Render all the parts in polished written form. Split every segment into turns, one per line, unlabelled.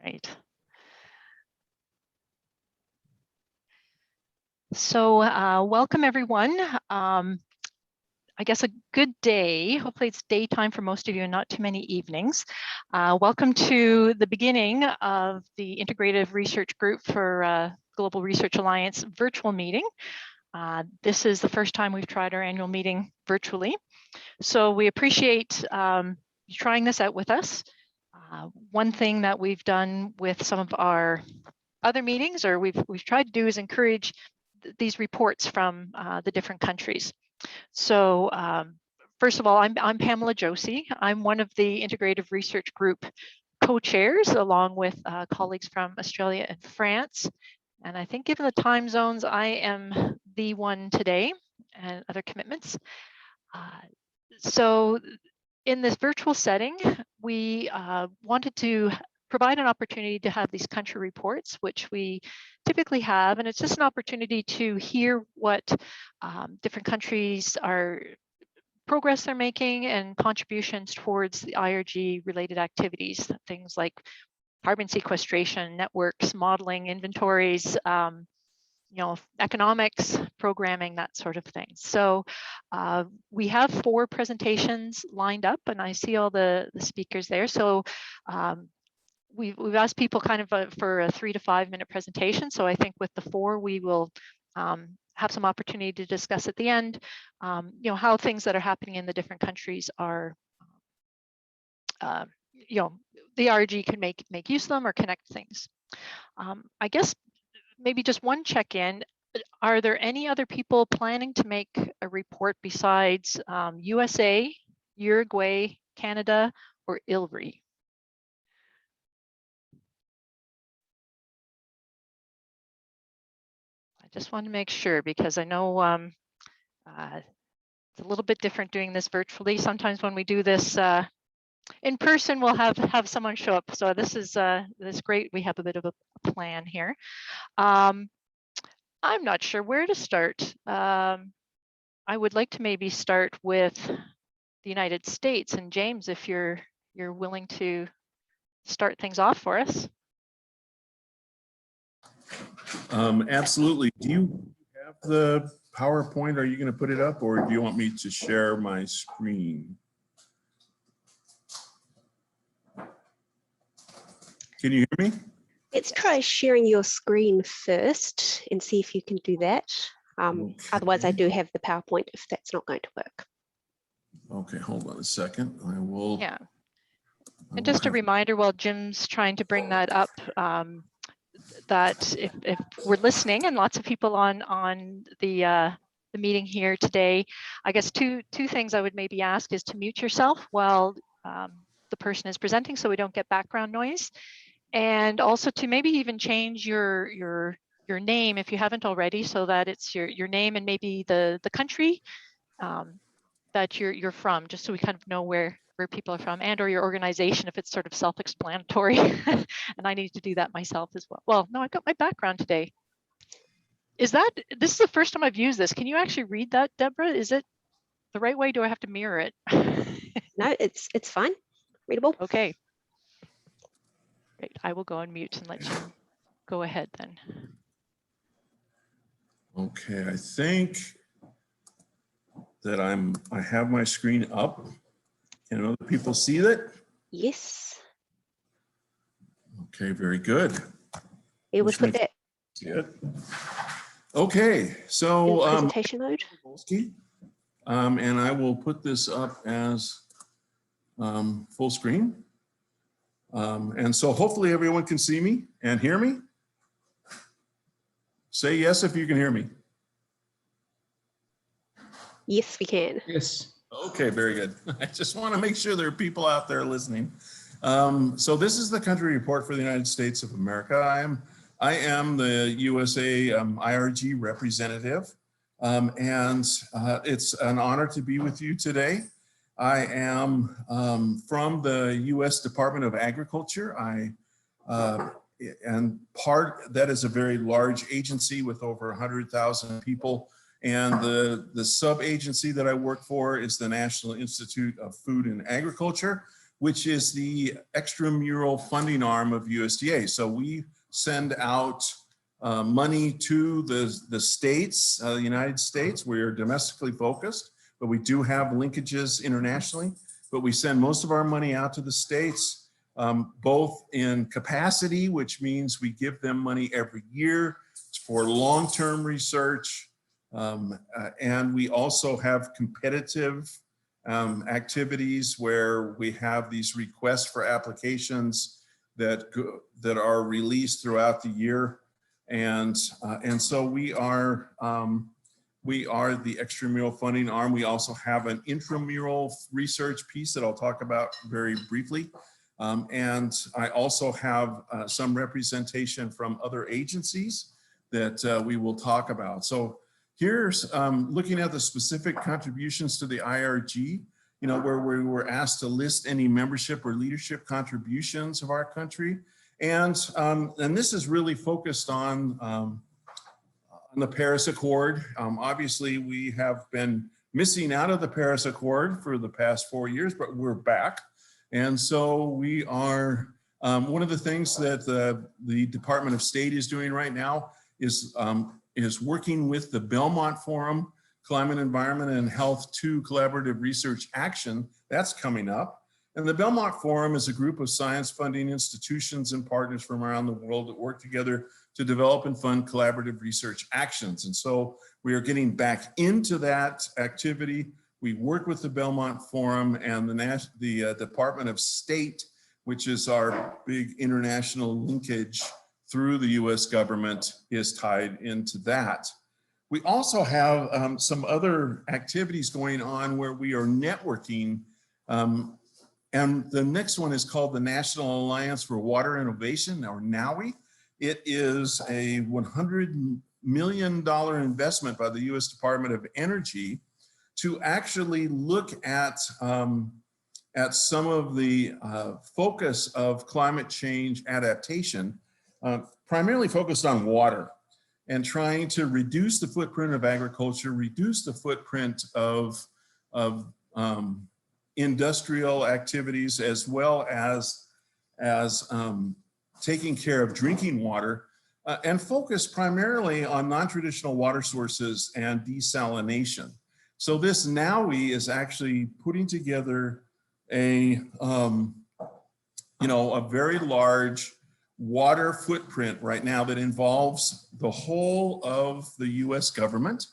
right. So welcome everyone. I guess a good day. Hopefully it's daytime for most of you and not too many evenings. Welcome to the beginning of the Integrative Research Group for Global Research Alliance virtual meeting. This is the first time we've tried our annual meeting virtually. So we appreciate you trying this out with us. One thing that we've done with some of our other meetings, or we've tried to do, is encourage these reports from the different countries. So first of all, I'm Pamela Josie. I'm one of the Integrative Research Group co-chairs, along with colleagues from Australia and France. And I think given the time zones, I am the one today and other commitments. So in this virtual setting, we wanted to provide an opportunity to have these country reports, which we typically have, and it's just an opportunity to hear what different countries are progress they're making and contributions towards the IRG related activities, things like carbon sequestration, networks, modeling, inventories, economics, programming, that sort of thing. So we have 4 presentations lined up, and I see all the speakers there. So we've asked people kind of for a 3 to 5 minute presentation. So I think with the 4, we will have some opportunity to discuss at the end, how things that are happening in the different countries are, the IRG can make use of them or connect things. I guess maybe just one check-in. Are there any other people planning to make a report besides USA, Uruguay, Canada, or ILRI? I just want to make sure, because I know it's a little bit different doing this virtually. Sometimes when we do this in person, we'll have someone show up. So this is great. We have a bit of a plan here. I'm not sure where to start. I would like to maybe start with the United States, and James, if you're willing to start things off for us.
Absolutely. Do you have the PowerPoint? Are you going to put it up, or do you want me to share my screen? Can you hear me?
Let's try sharing your screen first and see if you can do that.
Okay.
Otherwise, I do have the PowerPoint if that's not going to work.
Okay, hold on a second. I will.
Yeah. And just a reminder, while Jim's trying to bring that up, that if we're listening, and lots of people on the meeting here today, I guess two things I would maybe ask is to mute yourself while the person is presenting, so we don't get background noise, and also to maybe even change your name if you haven't already, so that it's your name and maybe the country that you're from, just so we kind of know where people are from, and or your organization if it's sort of self-explanatory. And I need to do that myself as well. Well, no, I've got my background today. This is the first time I've used this. Can you actually read that, Deborah? Is it the right way? Do I have to mirror it?
No, it's fine. Readable.
Okay. Great. I will go on mute and let you go ahead then.
Okay, I think that I have my screen up. Can other people see that?
Yes.
Okay, very good.
It would put that.
Good. Okay, so
presentation mode.
And I will put this up as full screen. And so hopefully everyone can see me and hear me. Say yes if you can hear me.
Yes, we can.
Yes.
Okay, very good. I just want to make sure there are people out there listening. So this is the country report for the United States of America. I am the USA IRG representative, and it's an honor to be with you today. I am from the U.S. Department of Agriculture. And that is a very large agency with over 100,000 people. And the sub-agency that I work for is the National Institute of Food and Agriculture, which is the extramural funding arm of USDA. So we send out money to the states, the United States. We're domestically focused, but we do have linkages internationally. But we send most of our money out to the states, both in capacity, which means we give them money every year for long-term research. And we also have competitive activities where we have these requests for applications that are released throughout the year. And so we are the extramural funding arm. We also have an intramural research piece that I'll talk about very briefly. And I also have some representation from other agencies that we will talk about. So here's looking at the specific contributions to the IRG, where we were asked to list any membership or leadership contributions of our country. And this is really focused on the Paris Accord. Obviously, we have been missing out of the Paris Accord for the past 4 years, but we're back. And so we are, one of the things that the Department of State is doing right now is working with the Belmont Forum, Climate, Environment, and Health 2 Collaborative Research Action. That's coming up. And the Belmont Forum is a group of science funding institutions and partners from around the world that work together to develop and fund collaborative research actions. And so we are getting back into that activity. We work with the Belmont Forum, and the Department of State, which is our big international linkage through the US government, is tied into that. We also have some other activities going on where we are networking. And the next one is called the National Alliance for Water Innovation, or NAWI. It is a $100 million investment by the US Department of Energy to actually look at some of the focus of climate change adaptation, primarily focused on water, and trying to reduce the footprint of agriculture, reduce the footprint of industrial activities, as well as taking care of drinking water, and focus primarily on non-traditional water sources and desalination. So this NAWI is actually putting together a very large water footprint right now that involves the whole of the US government.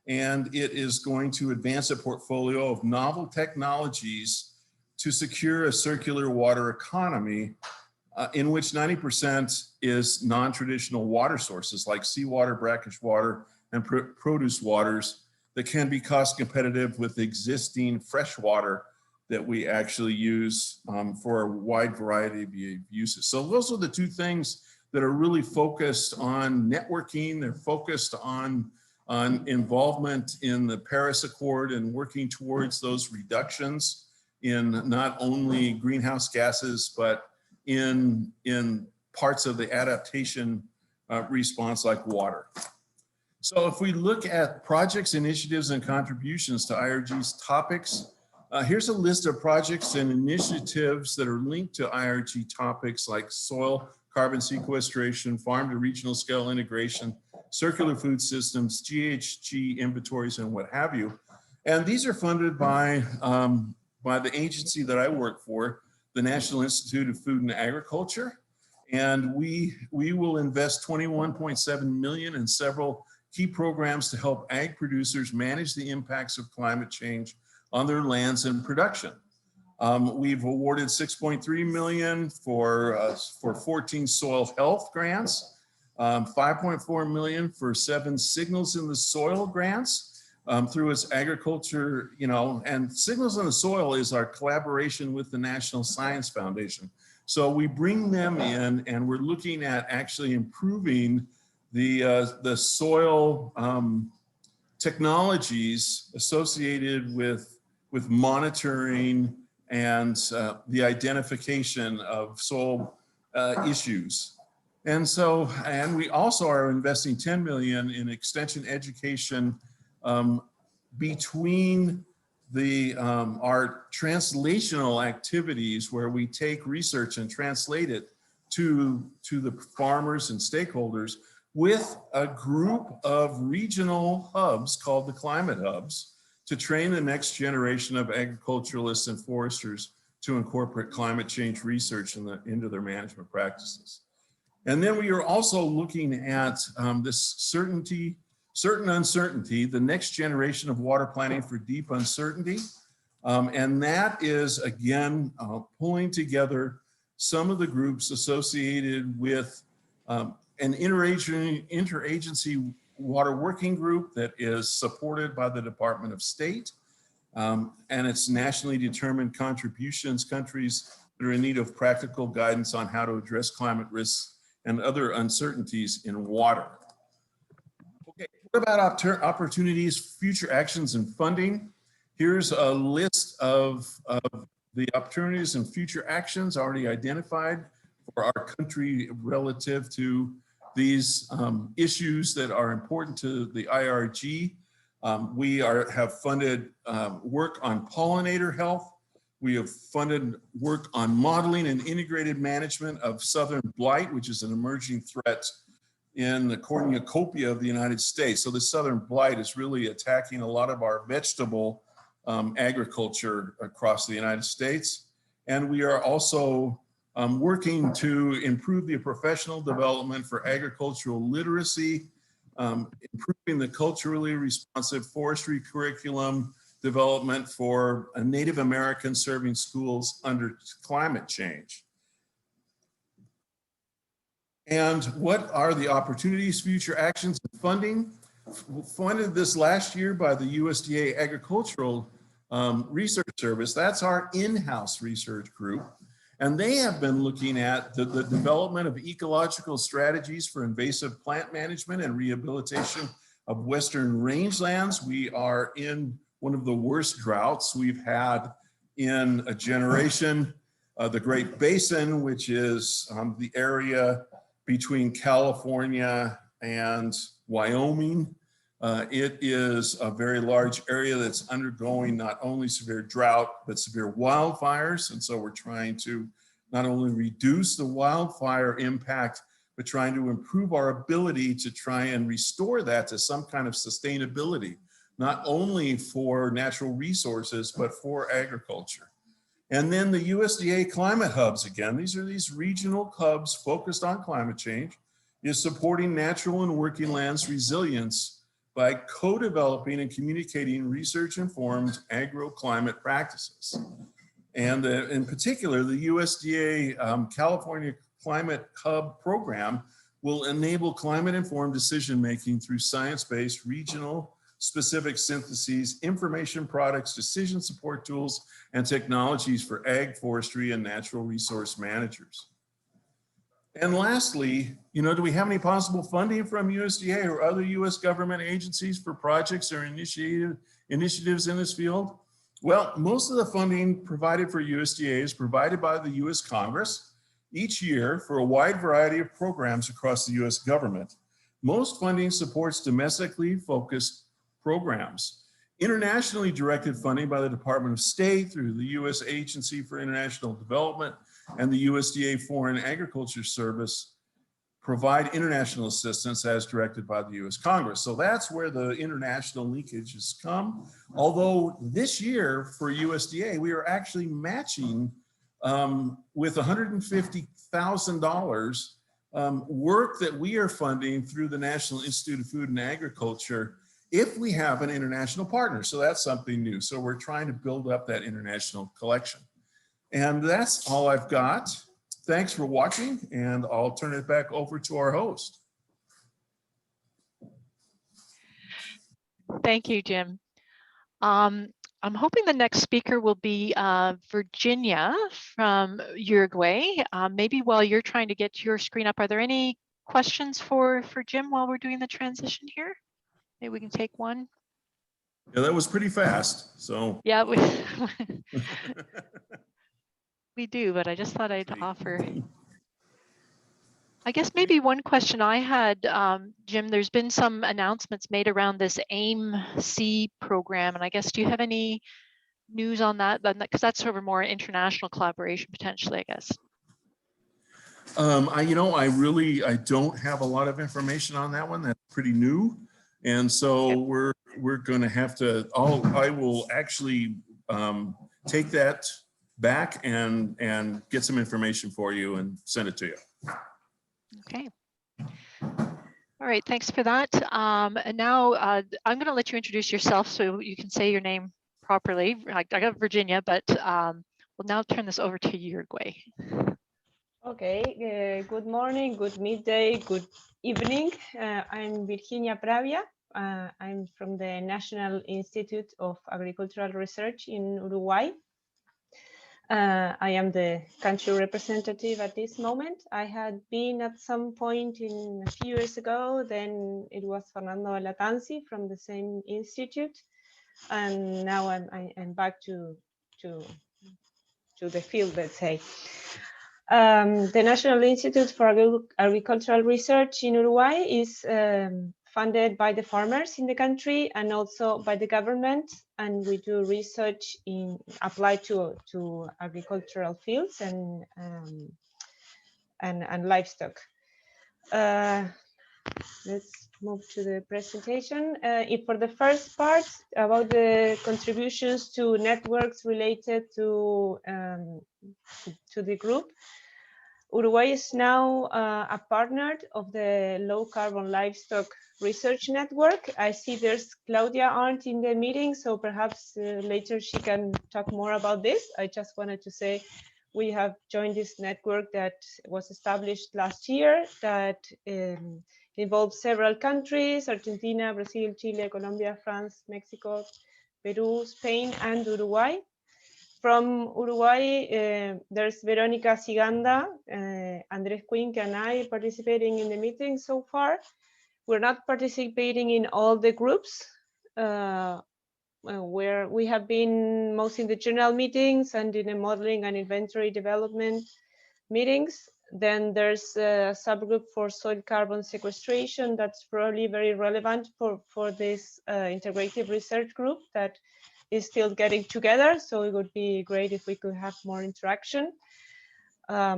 And it is going to advance a portfolio of novel technologies to secure a circular water economy in which 90% is non-traditional water sources like seawater, brackish water, and produce waters that can be cost competitive with existing fresh water that we actually use for a wide variety of uses. So those are the two things that are really focused on networking. They're focused on involvement in the Paris Accord and working towards those reductions in not only greenhouse gases, but in parts of the adaptation response like water. So if we look at projects, initiatives, and contributions to IRG's topics, here's a list of projects and initiatives that are linked to IRG topics like soil, carbon sequestration, farm to regional scale integration, circular food systems, GHG inventories, and what have you. And these are funded by the agency that I work for, the National Institute of Food and Agriculture. And we will invest $21.7 million in several key programs to help ag producers manage the impacts of climate change on their lands and production. We've awarded $6.3 million for 14 soil health grants, $5.4 million for 7 Signals in the Soil grants through its agriculture, and Signals in the Soil is our collaboration with the National Science Foundation. So we bring them in, and we're looking at actually improving the soil technologies associated with monitoring and the identification of soil issues. And we also are investing $10 million in extension education between our translational activities where we take research and translate it to the farmers and stakeholders with a group of regional hubs called the climate hubs to train the next generation of agriculturalists and foresters to incorporate climate change research into their management practices. And then we are also looking at this certain uncertainty, the next generation of water planning for deep uncertainty. And that is, again, pulling together some of the groups associated with an interagency water working group that is supported by the Department of State. And it's nationally determined contributions, countries that are in need of practical guidance on how to address climate risks and other uncertainties in water. Okay, what about opportunities, future actions, and funding? Here's a list of the opportunities and future actions already identified for our country relative to these issues that are important to the IRG. We have funded work on pollinator health. We have funded work on modeling and integrated management of southern blight, which is an emerging threat in the cornucopia of the United States. So the southern blight is really attacking a lot of our vegetable agriculture across the United States. And we are also working to improve the professional development for agricultural literacy, improving the culturally responsive forestry curriculum development for Native American serving schools under climate change. And what are the opportunities, future actions, and funding? Funded this last year by the USDA Agricultural Research Service. That's our in-house research group. And they have been looking at the development of ecological strategies for invasive plant management and rehabilitation of Western rangelands. We are in one of the worst droughts we've had in a generation. The Great Basin, which is the area between California and Wyoming. It is a very large area that's undergoing not only severe drought, but severe wildfires. And so we're trying to not only reduce the wildfire impact, but trying to improve our ability to try and restore that to some kind of sustainability, not only for natural resources, but for agriculture. And then the USDA climate hubs, again, these are these regional hubs focused on climate change, is supporting natural and working lands resilience by co-developing and communicating research-informed agroclimate practices. And in particular, the USDA California Climate Hub program will enable climate-informed decision-making through science-based regional specific syntheses, information products, decision support tools, and technologies for ag, forestry, and natural resource managers. And lastly, do we have any possible funding from USDA or other US government agencies for projects or initiatives in this field? Well, most of the funding provided for USDA is provided by the US Congress each year for a wide variety of programs across the US government. Most funding supports domestically focused programs. Internationally directed funding by the Department of State through the US Agency for International Development and the USDA Foreign Agriculture Service provide international assistance as directed by the US Congress. So that's where the international linkages come. Although this year for USDA, we are actually matching with $150,000 work that we are funding through the National Institute of Food and Agriculture if we have an international partner. So that's something new. So we're trying to build up that international collection. And that's all I've got. Thanks for watching, and I'll turn it back over to our host.
Thank you, Jim. I'm hoping the next speaker will be Virginia from Uruguay. Maybe while you're trying to get your screen up, are there any questions for Jim while we're doing the transition here? Maybe we can take one.
Yeah, that was pretty fast. So
yeah, we do, but I just thought I'd offer. I guess maybe one question I had, Jim, there's been some announcements made around this AIM-C program, and I guess, do you have any news on that? Because that's sort of a more international collaboration potentially, I guess.
I don't have a lot of information on that one. That's pretty new. And so
Okay.
we're going to have to, I will actually take that back and get some information for you and send it to you.
Okay. All right, thanks for that. And now I'm going to let you introduce yourself so you can say your name properly. I got Virginia, but we'll now turn this over to Uruguay.
Okay, good morning, good midday, good evening. I'm Virginia Pravia. I'm from the National Institute of Agricultural Research in Uruguay. I am the country representative at this moment. I had been at some point in a few years ago, then it was Fernando Latanzi from the same institute. And now I'm back to the field, let's say. The National Institute for Agricultural Research in Uruguay is funded by the farmers in the country and also by the government, and we do research applied to agricultural fields and livestock. Let's move to the presentation. For the first part about the contributions to networks related to the group, Uruguay is now a partner of the Low Carbon Livestock Research Network. I see there's Claudia Arndt in the meeting, so perhaps later she can talk more about this. I just wanted to say we have joined this network that was established last year that involves several countries: Argentina, Brazil, Chile, Colombia, France, Mexico, Peru, Spain, and Uruguay. From Uruguay, there's Veronica Siganda, Andres Quink, and I participating in the meeting so far. We're not participating in all the groups, where we have been mostly in the general meetings and in the modeling and inventory development meetings. Then there's a subgroup for soil carbon sequestration that's probably very relevant for this integrative research group that is still getting together. So it would be great if we could have more interaction. I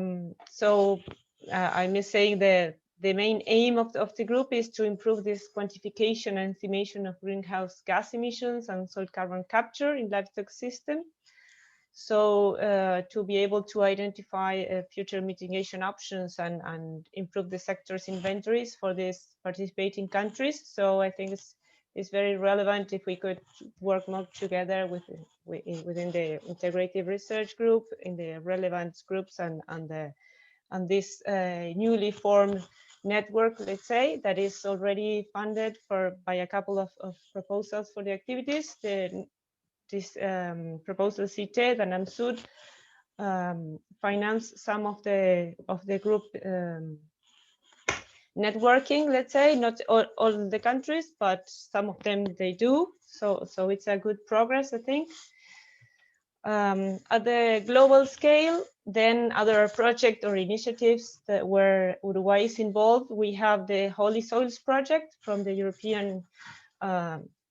miss saying the main aim of the group is to improve this quantification and estimation of greenhouse gas emissions and soil carbon capture in livestock system. So to be able to identify future mitigation options and improve the sector's inventories for these participating countries. So I think it's very relevant if we could work more together within the integrative research group, in the relevant groups and this newly formed network, let's say, that is already funded by a couple of proposals for the activities. This proposal CITED and AMSUD finance some of the group networking, let's say, not all the countries, but some of them they do. So it's a good progress, I think. At the global scale, then other projects or initiatives where Uruguay is involved, we have the Holy Soils project from the European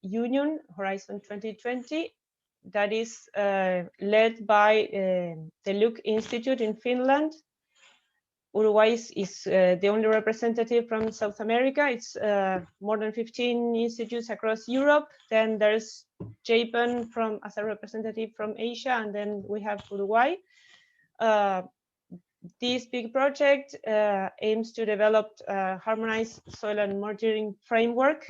Union, Horizon 2020, that is led by the Luke Institute in Finland. Uruguay is the only representative from South America. It's more than 15 institutes across Europe. Then there's Japan as a representative from Asia, and then we have Uruguay. This big project aims to develop a harmonized soil and monitoring framework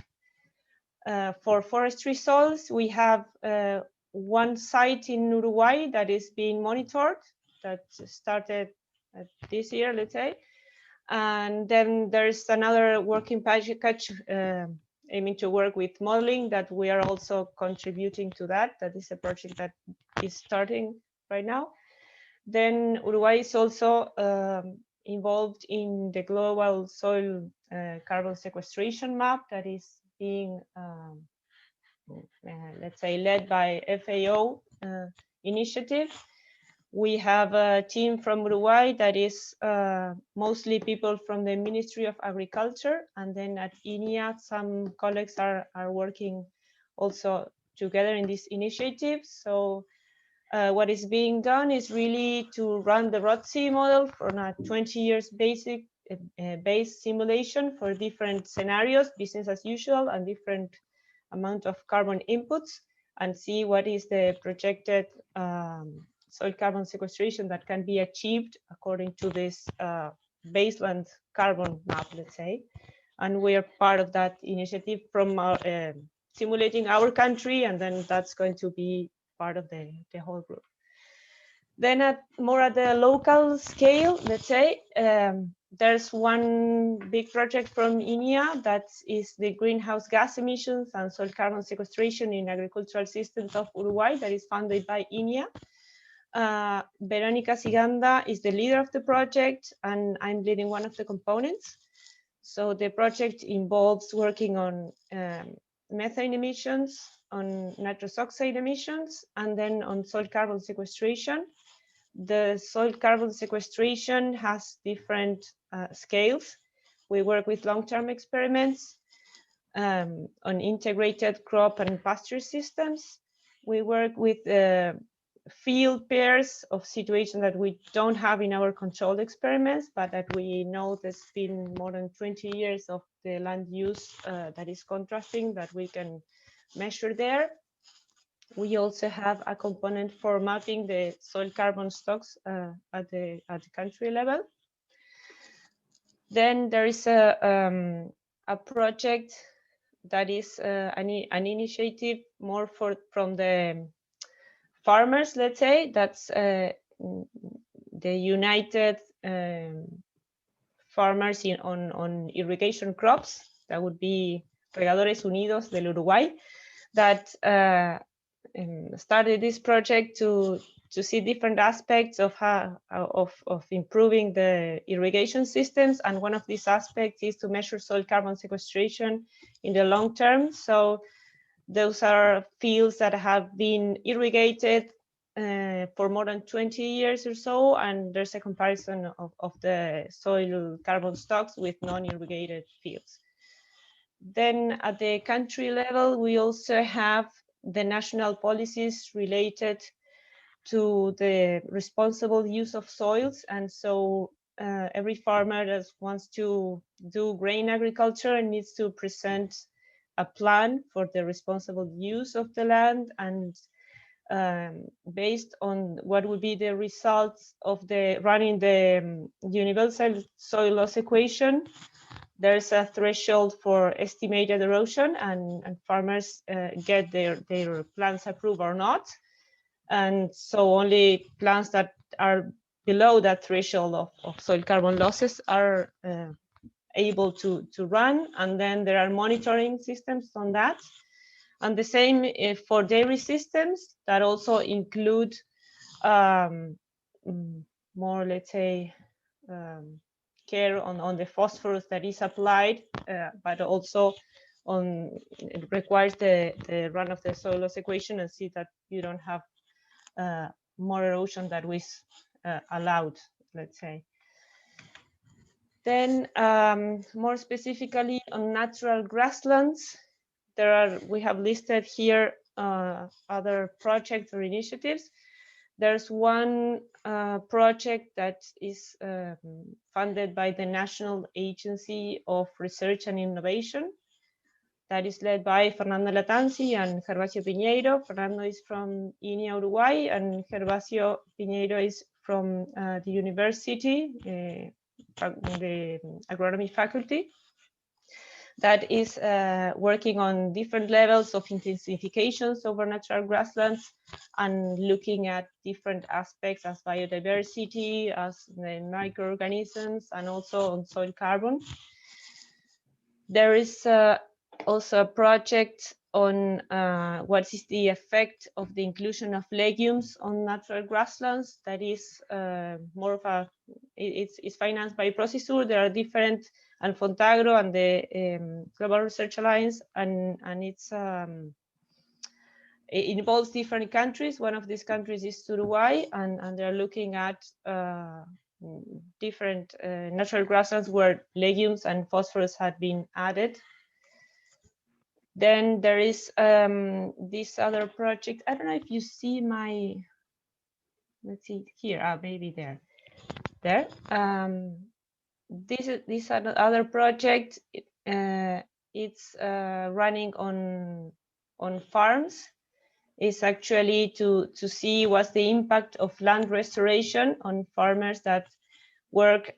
for forestry soils. We have one site in Uruguay that is being monitored, that started this year, let's say. And then there's another working package aiming to work with modeling that we are also contributing to that. That is a project that is starting right now. Then Uruguay is also involved in the global soil carbon sequestration map that is being, let's say, led by FAO initiative. We have a team from Uruguay that is mostly people from the Ministry of Agriculture, and then at INIA, some colleagues are working also together in this initiative. So what is being done is really to run the ROTC model on a 20 years basic base simulation for different scenarios, business as usual, and different amount of carbon inputs, and see what is the projected soil carbon sequestration that can be achieved according to this baseline carbon map, let's say. And we are part of that initiative from our, simulating our country, and then that's going to be part of the whole group. Then more at the local scale, let's say, there's one big project from INEA that is the greenhouse gas emissions and soil carbon sequestration in agricultural systems of Uruguay that is funded by INEA. Verónica Siganda is the leader of the project, and I'm leading one of the components. So the project involves working on methane emissions, on nitrous oxide emissions, and then on soil carbon sequestration. The soil carbon sequestration has different scales. We work with long-term experiments on integrated crop and pasture systems. We work with field pairs of situations that we don't have in our controlled experiments, but that we know there's been more than 20 years of the land use that is contrasting that we can measure there. We also have a component for mapping the soil carbon stocks at the country level. Then there is a project that is an initiative more from the farmers, let's say. That's the United Farmers on irrigation crops. That would be Regadores Unidos del Uruguay, that started this project to see different aspects of improving the irrigation systems, and one of these aspects is to measure soil carbon sequestration in the long term. So those are fields that have been irrigated for more than 20 years or so, and there's a comparison of the soil carbon stocks with non-irrigated fields. Then at the country level, we also have the national policies related to the responsible use of soils. And so every farmer that wants to do grain agriculture needs to present a plan for the responsible use of the land, and based on what would be the results of the running the universal soil loss equation, there's a threshold for estimated erosion, and farmers get their plans approved or not. And so only plants that are below that threshold of soil carbon losses are able to run. And then there are monitoring systems on that. And the same for dairy systems that also include more, let's say, care on the phosphorus that is applied, but also it requires the run of the soil loss equation and see that you don't have more erosion that was allowed, let's say. Then more specifically on natural grasslands, we have listed here other projects or initiatives. There's one project that is funded by the National Agency of Research and Innovation that is led by Fernando Latanzi and Gervasio Piñeiro. Fernando is from INEA Uruguay, and Gervasio Piñeiro is from the university, the agronomy faculty, that is working on different levels of intensifications over natural grasslands and looking at different aspects as biodiversity, as the microorganisms, and also on soil carbon. There is also a project on what is the effect of the inclusion of legumes on natural grasslands. That is more of it's financed by Procesur. There are different, and Fontagro and the Global Research Alliance, and it involves different countries. One of these countries is Uruguay, and they're looking at different natural grasslands where legumes and phosphorus had been added. Then there is this other project. I don't know if you see my let's see here, maybe there. This is another project. It's running on farms. It's actually to see what's the impact of land restoration on farmers that work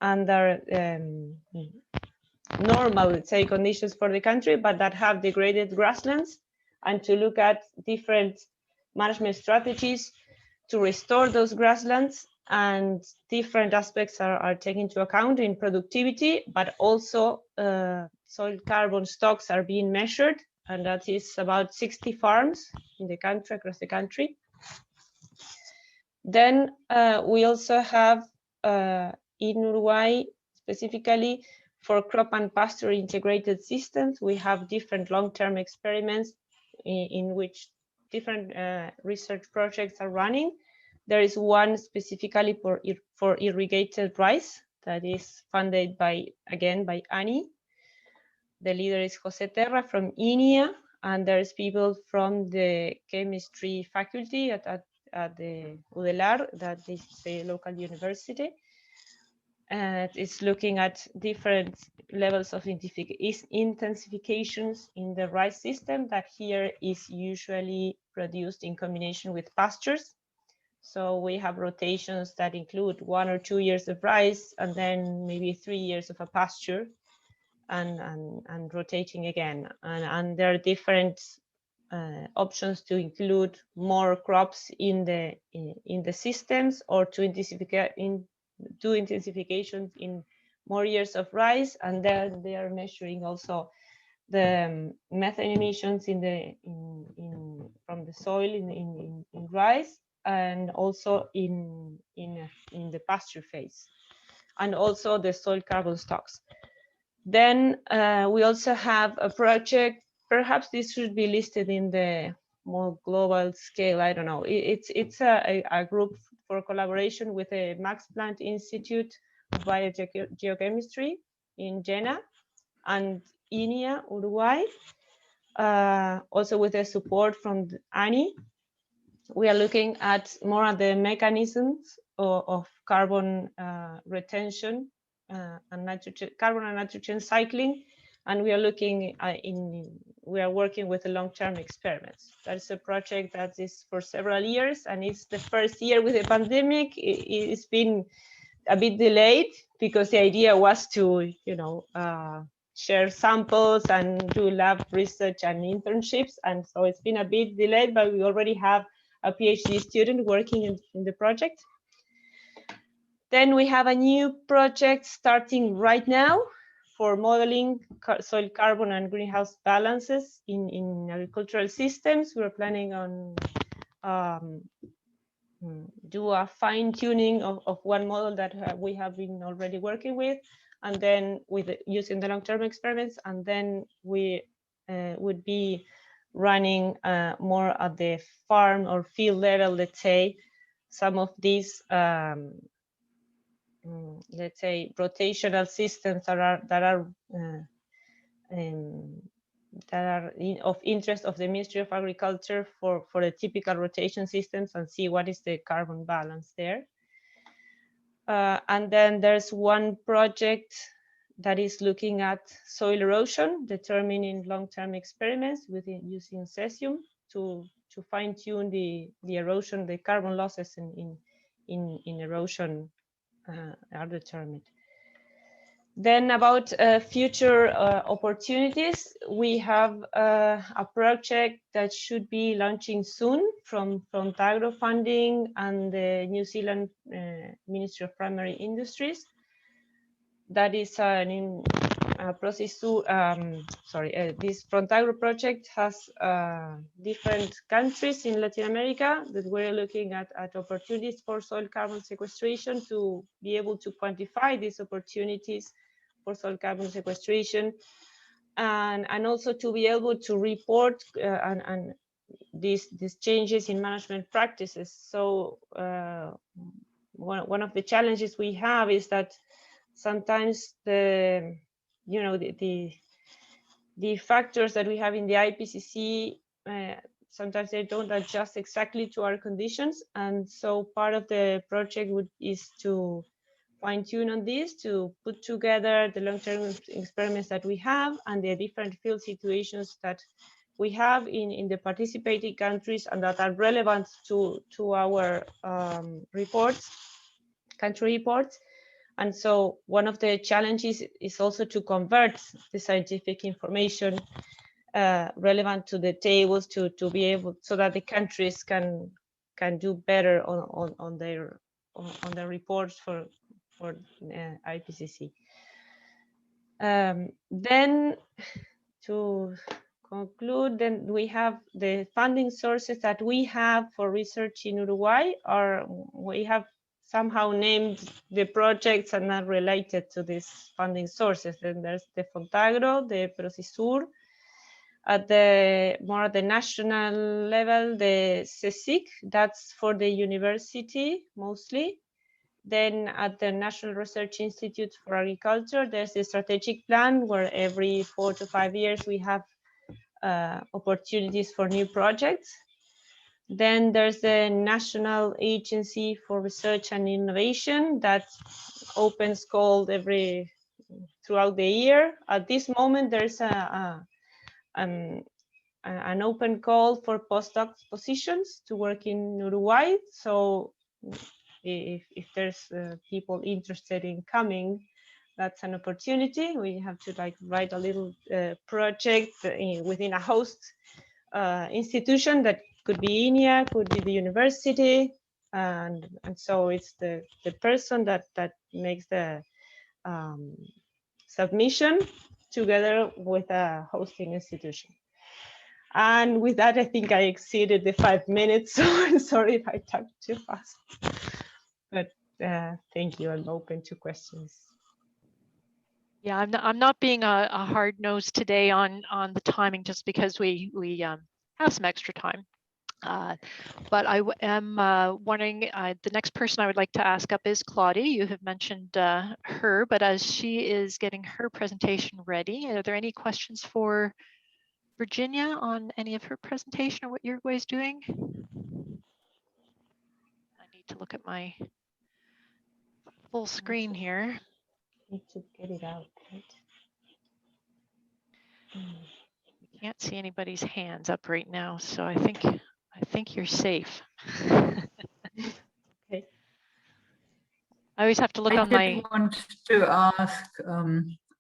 under normal, let's say, conditions for the country, but that have degraded grasslands, and to look at different management strategies to restore those grasslands. And different aspects are taken into account in productivity, but also soil carbon stocks are being measured, and that is about 60 farms in the country, across the country. Then we also have in Uruguay, specifically for crop and pasture integrated systems, we have different long-term experiments in which different research projects are running. There is one specifically for irrigated rice that is funded by, again, by ILRI. The leader is José Terra from INEA, and there's people from the chemistry faculty at the UDELAR, that is the local university. And it's looking at different levels of intensifications in the rice system that here is usually produced in combination with pastures. So we have rotations that include 1 or 2 years of rice and then maybe 3 years of a pasture, and rotating again. And there are different options to include more crops in the systems, or to do intensifications in more years of rice. And then they are measuring also the methane emissions from the soil in rice, and also in the pasture phase, and also the soil carbon stocks. Then we also have a project, perhaps this should be listed in the more global scale, I don't know. It's a group for collaboration with the Max Planck Institute of Biogeochemistry in Jena and INEA, Uruguay, also with the support from ANI. We are looking at more at the mechanisms of carbon retention and carbon and nitrogen cycling, and we are looking we are working with the long-term experiments. That's a project that is for several years, and it's the first year with the pandemic. It's been a bit delayed because the idea was to, share samples and do lab research and internships, and so it's been a bit delayed, but we already have a PhD student working in the project. Then we have a new project starting right now for modeling soil carbon and greenhouse balances in agricultural systems. We're planning on do a fine tuning of one model that we have been already working with, and then using the long-term experiments, and then we would be running more at the farm or field level, let's say, some of these let's say rotational systems that are of interest of the Ministry of Agriculture for the typical rotation systems, and see what is the carbon balance there. And then there's one project that is looking at soil erosion, determining long-term experiments using cesium to fine-tune the erosion, the carbon losses in erosion are determined. Then about future opportunities, we have a project that should be launching soon from Tagro funding and the New Zealand Ministry of Primary Industries. That is a process to, this Frontagro project has different countries in Latin America that we're looking at opportunities for soil carbon sequestration, to be able to quantify these opportunities for soil carbon sequestration, and also to be able to report and these changes in management practices. So one of the challenges we have is that sometimes the factors that we have in the IPCC sometimes they don't adjust exactly to our conditions. And so part of the project is to fine tune on this, to put together the long-term experiments that we have and the different field situations that we have in the participating countries and that are relevant to our reports, country reports. And so one of the challenges is also to convert the scientific information relevant to the tables to be able, so that the countries can do better on their reports for IPCC. Then to conclude, then we have the funding sources that we have for research in Uruguay, or we have somehow named the projects and are related to these funding sources. Then there's the Fontagro, the Procesur, at the national level, the CSIC, that's for the university mostly. Then at the National Research Institute for Agriculture, there's the strategic plan where every 4 to 5 years we have opportunities for new projects. Then there's the National Agency for Research and Innovation that opens call throughout the year. At this moment, there's an open call for postdoc positions to work in Uruguay. So if there's people interested in coming, that's an opportunity. We have to write a little project within a host institution that could be INEA, could be the university, and so it's the person that makes the submission together with a hosting institution. And with that, I think I exceeded the 5 minutes, so I'm sorry if I talked too fast. But thank you. I'm open to questions.
Yeah, I'm not being a hard nose today on the timing, just because we have some extra time. But I am wondering, the next person I would like to ask up is Claudia. You have mentioned her, but as she is getting her presentation ready, are there any questions for Virginia on any of her presentation or what Uruguay is doing? I need to look at my full screen here.
Need to get it out, right?
I can't see anybody's hands up right now, so I think you're safe.
Okay.
I always have to look on my.
I want to ask,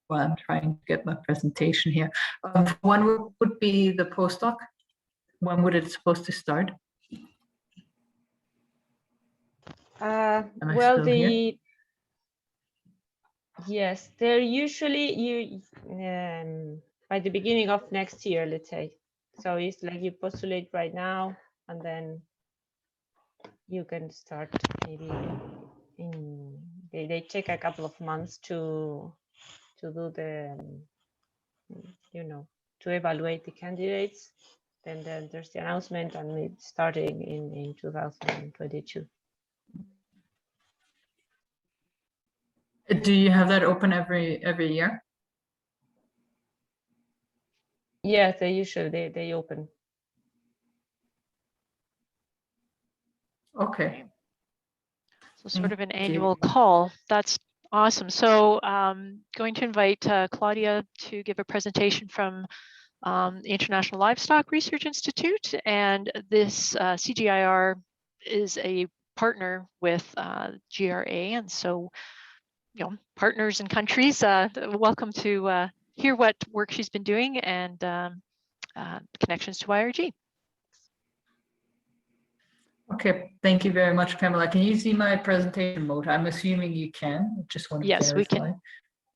well, I'm trying to get my presentation here. One would be the postdoc. When would it supposed to start?
Well, yes, they're usually by the beginning of next year, let's say. So it's like you postulate right now, and then you can start maybe they take a couple of months to do the to evaluate the candidates. Then there's the announcement, and it's starting in 2022.
Do you have that open every year?
Yes, they usually they open.
Okay.
So sort of an annual call. That's awesome. So going to invite Claudia to give a presentation from the International Livestock Research Institute, and this CGIR is a partner with GRA, and so partners and countries welcome to hear what work she's been doing and connections to IRG.
Okay, thank you very much, Pamela. Can you see my presentation mode? I'm assuming you can. Just want to
Yes,
verify.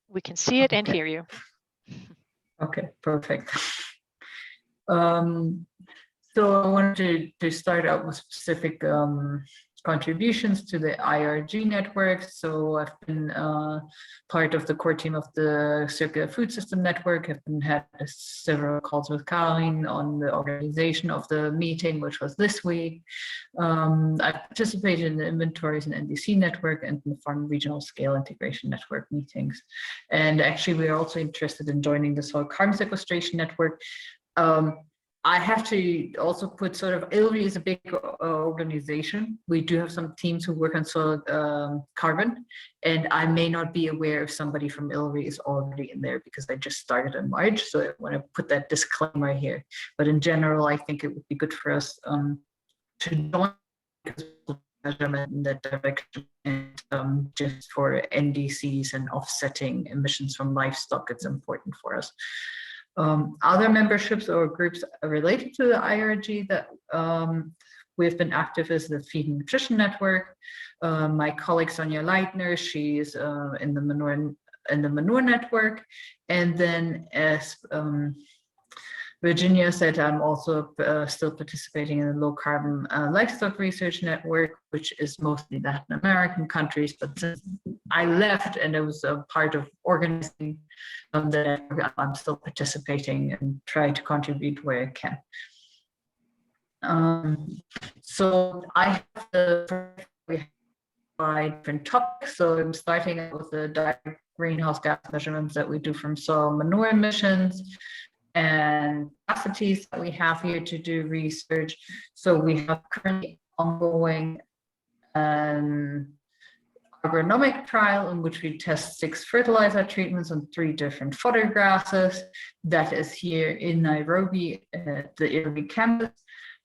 we can see it and hear you.
Okay, perfect. So I wanted to start out with specific contributions to the IRG network. So I've been part of the core team of the Circular Food System Network. I've had several calls with Caroline on the organization of the meeting, which was this week. I participated in the Inventories and NDC network and the Farm Regional Scale Integration Network meetings. And actually, we are also interested in joining the Soil Carbon Sequestration Network. I have to also put sort of, ILRI is a big organization. We do have some teams who work on soil carbon, and I may not be aware if somebody from ILRI is already in there because I just started in March. So I want to put that disclaimer here. But in general, I think it would be good for us to join measurement in that direction, and just for NDCs and offsetting emissions from livestock, it's important for us. Other memberships or groups related to the IRG that we've been active is the Feed and Nutrition Network. My colleague Sonja Leitner, she is in the manure network, and then as Virginia said, I'm also still participating in the low carbon livestock research network, which is mostly Latin American countries. But since I left and I was a part of organizing the network, I'm still participating and trying to contribute where I can. So I have different topics. So I'm starting out with the direct greenhouse gas measurements that we do from soil manure emissions and capacities that we have here to do research. So we have currently ongoing agronomic trial in which we test 6 fertilizer treatments on 3 different fodder grasses. That is here in Nairobi at the IRG campus.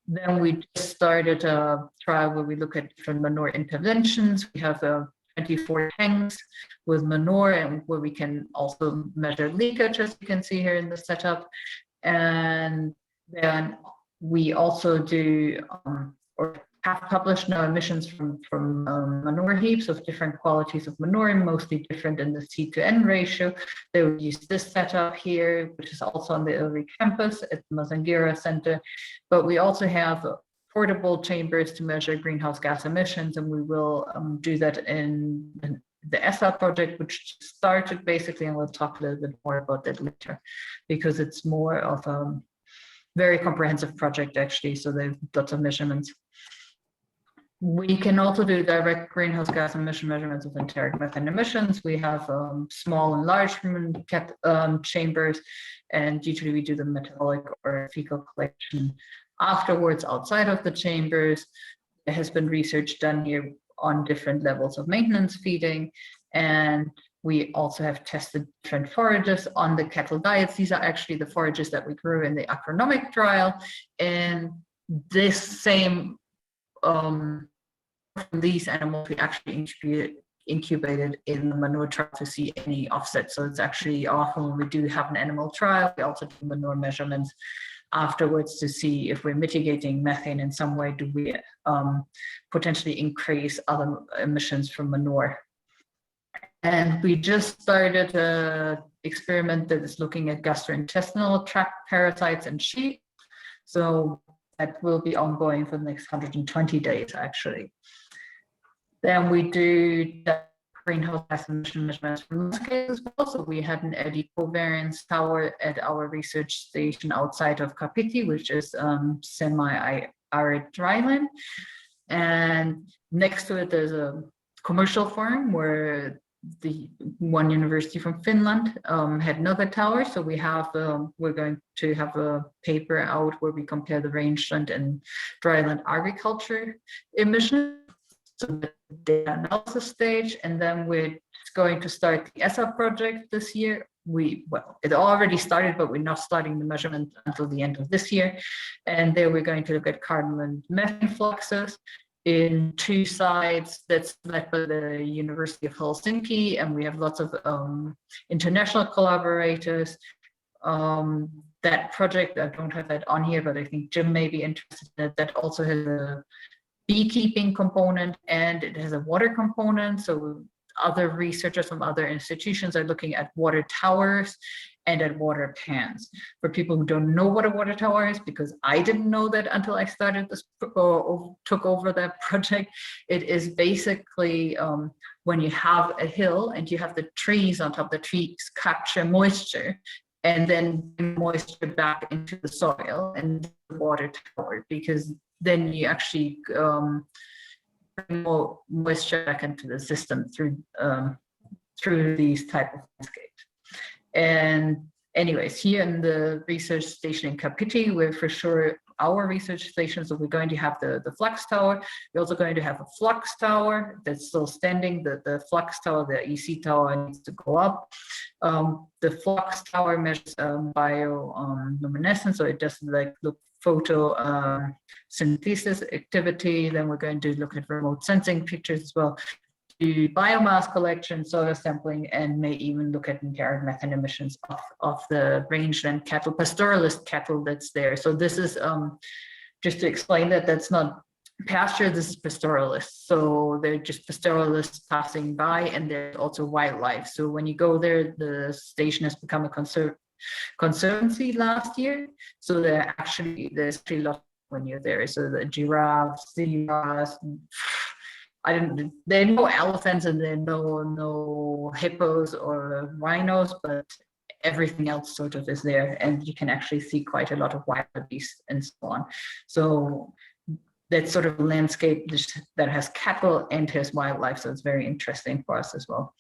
Then we just started a trial where we look at different manure interventions. We have 24 tanks with manure, and where we can also measure leakage, as you can see here in the setup. And then we also do or have published now emissions from manure heaps of different qualities of manure, mostly different in the C/N ratio. They would use this setup here, which is also on the ILRI campus at the Mazingira Center. But we also have portable chambers to measure greenhouse gas emissions, and we will do that in the ESSA project, which started basically, and we'll talk a little bit more about that later, because it's more of a very comprehensive project actually, so there's lots of measurements. We can also do direct greenhouse gas emission measurements of enteric methane emissions. We have small and large chambers, and usually we do the metabolic or fecal collection afterwards outside of the chambers. There has been research done here on different levels of maintenance feeding, and we also have tested different forages on the cattle diets. These are actually the forages that we grew in the agronomic trial, and this same from these animals we actually incubated in the manure trial to see any offset. So it's actually often when we do have an animal trial, we also do manure measurements afterwards to see if we're mitigating methane in some way. Do we potentially increase other emissions from manure? And we just started an experiment that is looking at gastrointestinal tract parasites in sheep. So that will be ongoing for the next 120 days, actually. Then we do greenhouse gas emission measurements from muscles as well. So we had an eddy covariance tower at our research station outside of Kapiti, which is semi-arid dryland. And next to it, there's a commercial farm where the one university from Finland had another tower. So we have, we're going to have a paper out where we compare the rangeland and dryland agriculture emissions. So the data analysis stage, and then we're going to start the ESSA project this year. Well, it already started, but we're not starting the measurement until the end of this year. And there we're going to look at carbon and methane fluxes in 2 sites that's led by the University of Helsinki, and we have lots of international collaborators. That project, I don't have that on here, but I think Jim may be interested in it. That also has a beekeeping component and it has a water component. So other researchers from other institutions are looking at water towers and at water pans. For people who don't know what a water tower is, because I didn't know that until I started this or took over that project, it is basically when you have a hill and you have the trees on top, the trees capture moisture and then bring moisture back into the soil and the water tower, because then you actually bring more moisture back into the system through these type of landscapes. And anyways, here in the research station in Kapiti, we're for sure our research station. So we're going to have the flux tower. We're also going to have a flux tower that's still standing. The flux tower, the EC tower needs to go up. The flux tower measures bioluminescence, so it does like look photo synthesis activity. Then we're going to look at remote sensing pictures as well, do biomass collection, soil sampling, and may even look at indirect methane emissions of the rangeland cattle, pastoralist cattle that's there. So this is just to explain that that's not pasture, this is pastoralist. So they're just pastoralists passing by, and there's also wildlife. So when you go there, the station has become a conservancy last year. So there's actually a lot when you're there. So the giraffes, zebras, there are no elephants and there are no hippos or rhinos, but everything else sort of is there, and you can actually see quite a lot of wild beasts and so on. So that's sort of a landscape that has cattle and has wildlife, so it's very interesting for us as well.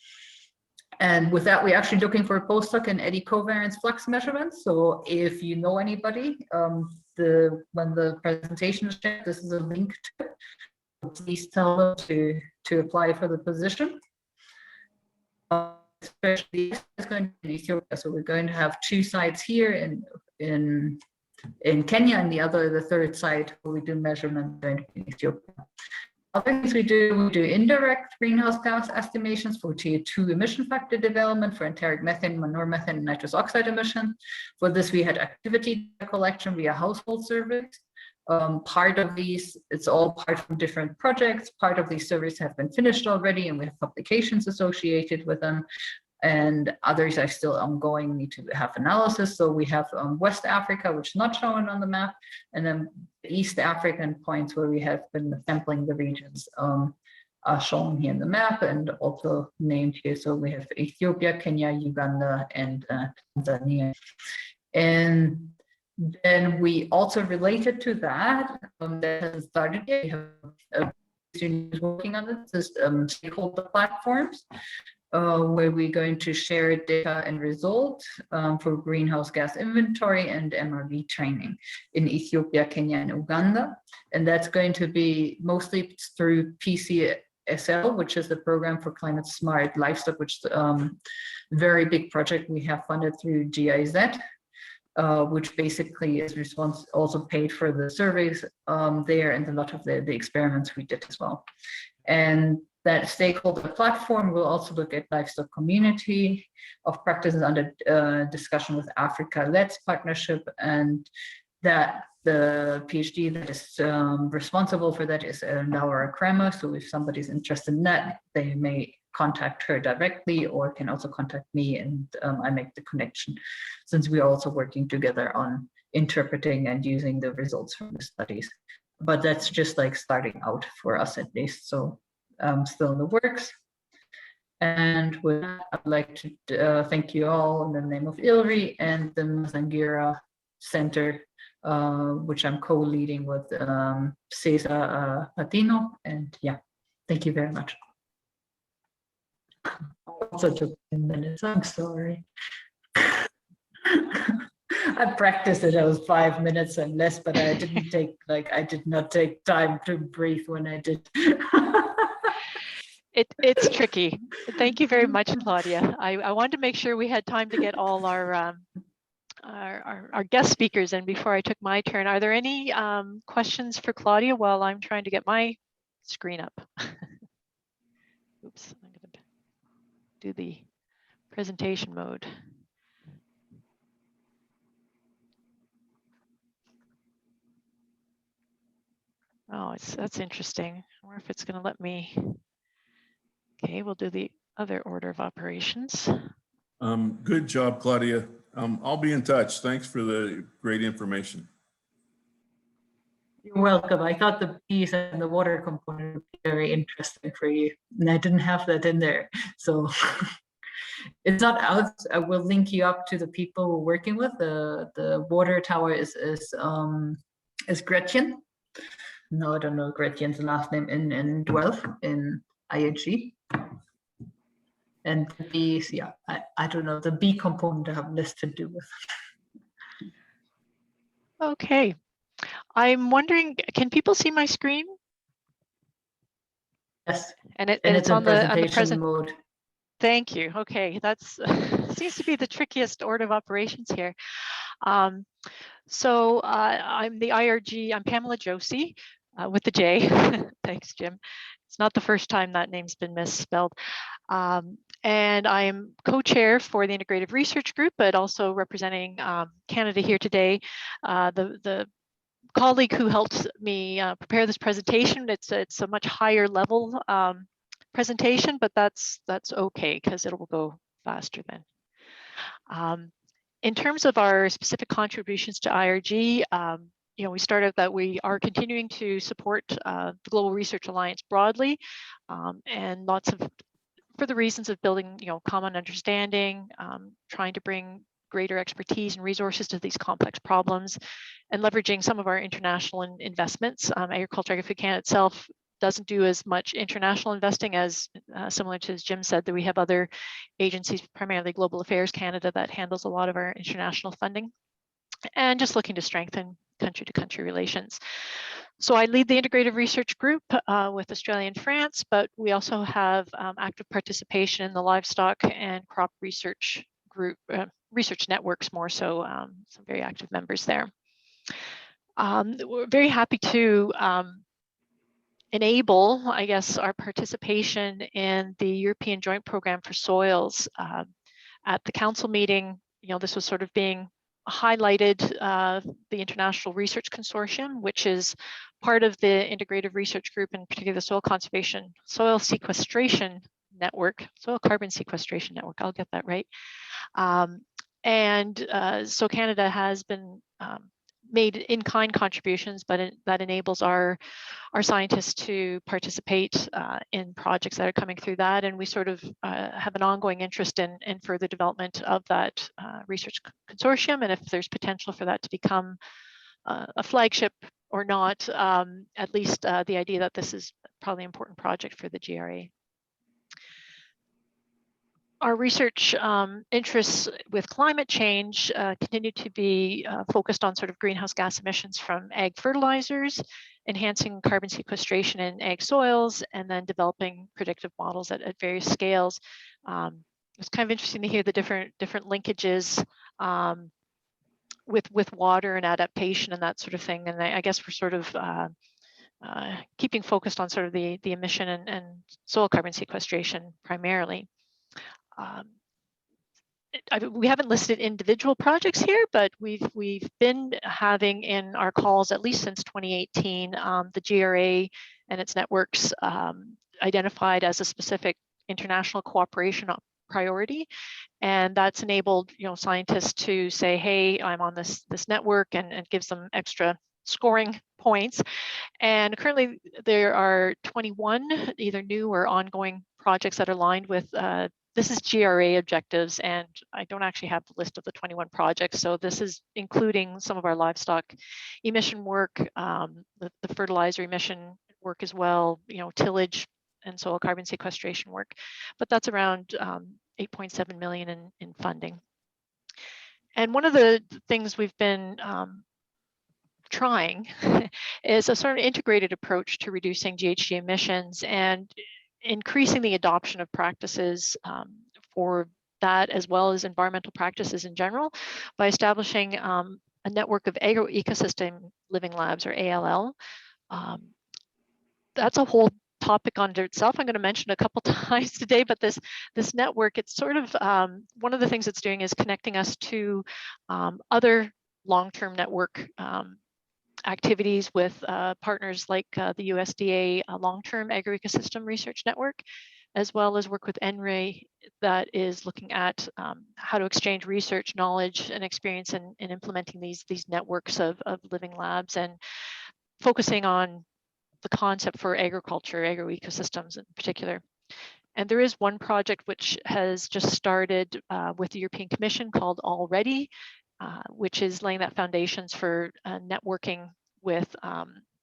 And with that, we're actually looking for a postdoc in eddy covariance flux measurements. So if you know anybody, when the presentation is shared, this is a link to it. Please tell them to apply for the position. Especially it's going to be in Ethiopia, so we're going to have 2 sites here in Kenya, and the third site where we do measurement going to be in Ethiopia. Other things we do indirect greenhouse gas estimations for tier 2 emission factor development for enteric methane, manure methane, and nitrous oxide emission. For this, we had activity collection via household surveys. Part of these, it's all part from different projects. Part of these surveys have been finished already, and we have publications associated with them. And others are still ongoing, need to have analysis. So we have West Africa, which is not shown on the map, and then the East African points where we have been sampling the regions are shown here in the map and also named here. So we have Ethiopia, Kenya, Uganda, and Tanzania. And then we also related to that, that has started yet, we have students working on this, stakeholder platforms, where we're going to share data and results for greenhouse gas inventory and MRV training in Ethiopia, Kenya, and Uganda. And that's going to be mostly through PCSL, which is the Program for Climate Smart Livestock, which is a very big project we have funded through GIZ. Which basically is also paid for the surveys there and a lot of the experiments we did as well. And that stakeholder platform will also look at livestock community of practices under discussion with Africa Let's partnership, and that the PhD that is responsible for that is Laura Kramer. So if somebody's interested in that, they may contact her directly or can also contact me, and I make the connection, since we're also working together on interpreting and using the results from the studies. But that's just like starting out for us at least, so still in the works. And with that, I'd like to thank you all in the name of ILRI and the Mazingira Center, which I'm co-leading with Cesar Patino. And yeah, thank you very much. Also took 10 minutes, I'm sorry. I practiced it, I was 5 minutes and less, but I didn't take, I did not take time to breathe when I did.
It's tricky. Thank you very much, Claudia. I wanted to make sure we had time to get all our guest speakers in before I took my turn. Are there any questions for Claudia while I'm trying to get my screen up? Oops, I'm gonna do the presentation mode. Oh, that's interesting. I wonder if it's going to let me. Okay, we'll do the other order of operations.
Good job, Claudia. I'll be in touch. Thanks for the great information.
You're welcome. I thought the bees and the water component would be very interesting for you, and I didn't have that in there. So it's not out. I will link you up to the people we're working with. The water tower is Gretchen. No, I don't know Gretchen's last name in Dwelf in IRG. And the B's, yeah, I don't know, the B component I have less to do with.
Okay. I'm wondering, can people see my screen?
Yes,
And
and
it's
it's in
on the
presentation mode.
Thank you. Okay, that's seems to be the trickiest order of operations here. So I'm the IRG, I'm Pamela Josie with the J. Thanks, Jim. It's not the first time that name's been misspelled. And I am co-chair for the Integrative Research Group, but also representing Canada here today. The colleague who helped me prepare this presentation, it's a much higher level presentation, but that's okay because it will go faster then. In terms of our specific contributions to IRG, we started that we are continuing to support the Global Research Alliance broadly, and for the reasons of building, common understanding, trying to bring greater expertise and resources to these complex problems, and leveraging some of our international investments. Agriculture Agri-Food Canada itself doesn't do as much international investing as similar to, as Jim said, that we have other agencies, primarily Global Affairs Canada, that handles a lot of our international funding, and just looking to strengthen country-to-country relations. So I lead the Integrative Research Group with Australia and France, but we also have active participation in the livestock and crop research group, research networks more so, some very active members there. We're very happy to enable, I guess, our participation in the European Joint Program for Soils. At the council meeting, this was sort of being highlighted, the International Research Consortium, which is part of the Integrative Research Group, and particularly the Soil Conservation, Soil Sequestration Network, Soil Carbon Sequestration Network, I'll get that right. So Canada has been made in-kind contributions, but that enables our scientists to participate in projects that are coming through that, and we sort of have an ongoing interest in further development of that research consortium, and if there's potential for that to become a flagship or not, at least the idea that this is probably an important project for the GRA. Our research interests with climate change continue to be focused on sort of greenhouse gas emissions from ag fertilizers, enhancing carbon sequestration in ag soils, and then developing predictive models at various scales. It's kind of interesting to hear the different linkages with water and adaptation and that sort of thing. And I guess we're sort of keeping focused on sort of the emission and soil carbon sequestration primarily. We haven't listed individual projects here, but we've been having in our calls, at least since 2018, the GRA and its networks identified as a specific international cooperation priority, and that's enabled scientists to say, hey, I'm on this network, and it gives them extra scoring points. And currently there are 21 either new or ongoing projects that are aligned with this is GRA objectives, and I don't actually have the list of the 21 projects. So this is including some of our livestock emission work, the fertilizer emission work as well, tillage and soil carbon sequestration work. But that's around 8.7 million in funding. And one of the things we've been trying is a sort of integrated approach to reducing GHG emissions and increasing the adoption of practices for that, as well as environmental practices in general, by establishing a network of agro-ecosystem living labs, or ALL. That's a whole topic unto itself. I'm going to mention a couple times today, but this network, it's sort of one of the things it's doing is connecting us to other long-term network activities with partners like the USDA Long-Term Agro-Ecosystem Research Network, as well as work with ILRI that is looking at how to exchange research, knowledge, and experience in implementing these networks of living labs, and focusing on the concept for agriculture, agro-ecosystems in particular. And there is one project which has just started with the European Commission called ILRI, which is laying that foundations for networking with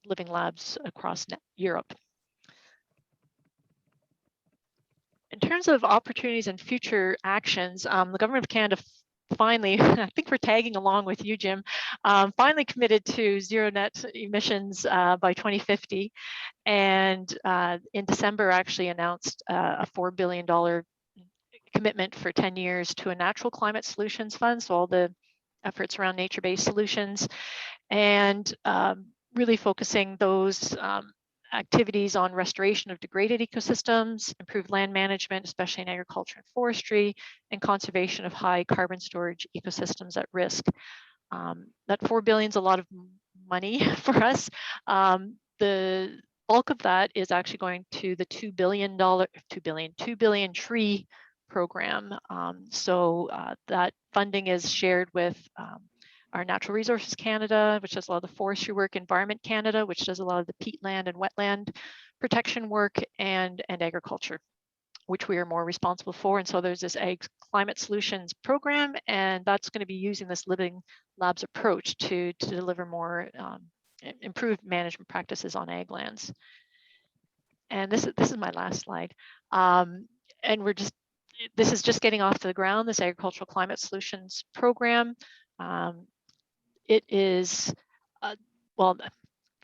living labs across Europe. in terms of opportunities and future actions, the government of Canada finally, I think we're tagging along with you, Jim, finally committed to zero net emissions by 2050. And in December actually announced a $4 billion commitment for 10 years to a natural climate solutions fund. So all the efforts around nature-based solutions and really focusing those activities on restoration of degraded ecosystems, improved land management, especially in agriculture and forestry, and conservation of high carbon storage ecosystems at risk. That $4 billion is a lot of money for us. The bulk of that is actually going to the $2 billion tree program. So that funding is shared with our Natural Resources Canada, which does a lot of the forestry work, Environment Canada, which does a lot of the peatland and wetland protection work, and agriculture, which we are more responsible for. And so there's this Ag Climate Solutions program, and that's going to be using this Living Labs approach to deliver more improved management practices on ag lands. And this is my last slide. And this is just getting off to the ground, this Agricultural Climate Solutions program. It is, well, the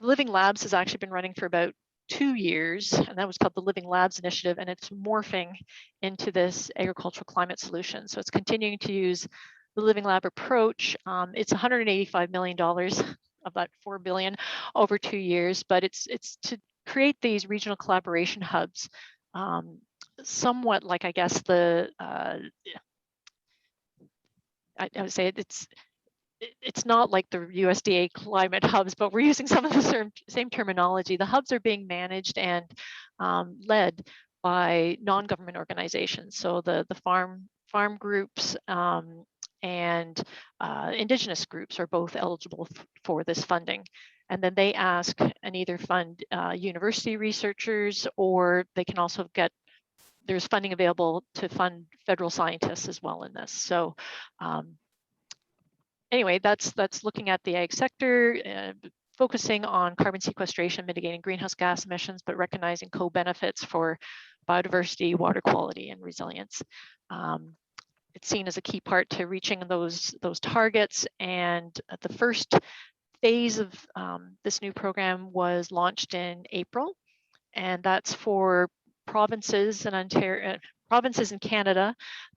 Living Labs has actually been running for about 2 years, and that was called the Living Labs Initiative, and it's morphing into this Agricultural Climate Solution. So it's continuing to use the Living Lab approach. It's $185 million of that $4 billion over 2 years, but it's to create these regional collaboration hubs, somewhat like, I guess, the, I would say it's not like the USDA climate hubs, but we're using some of the same terminology. The hubs are being managed and led by non-government organizations. So the farm groups and Indigenous groups are both eligible for this funding. And then they ask and either fund university researchers, or they can also get, there's funding available to fund federal scientists as well in this. So anyway, that's looking at the ag sector, focusing on carbon sequestration, mitigating greenhouse gas emissions, but recognizing co-benefits for biodiversity, water quality, and resilience. It's seen as a key part to reaching those targets. And the first phase of this new program was launched in April, and that's for provinces in Ontario, provinces in Canada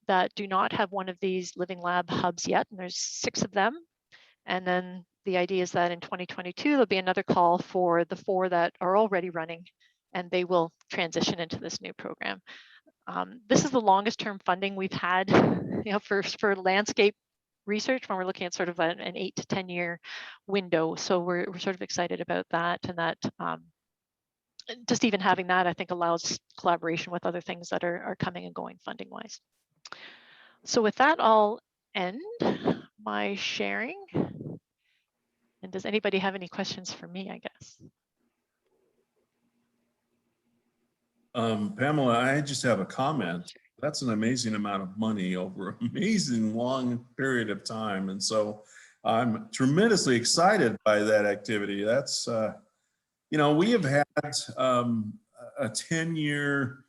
that do not have one of these Living Lab hubs yet, and there's 6 of them. And then the idea is that in 2022, there'll be another call for the 4 that are already running, and they will transition into this new program. This is the longest term funding we've had, for landscape research, when we're looking at sort of an 8 to 10 year window. So we're sort of excited about that, and that just even having that, I think, allows collaboration with other things that are coming and going funding wise. So with that, I'll end my sharing. And does anybody have any questions for me, I guess?
Pamela, I just have a comment. That's an amazing amount of money over an amazing long period of time. And so I'm tremendously excited by that activity. That's, we have had a 10-year,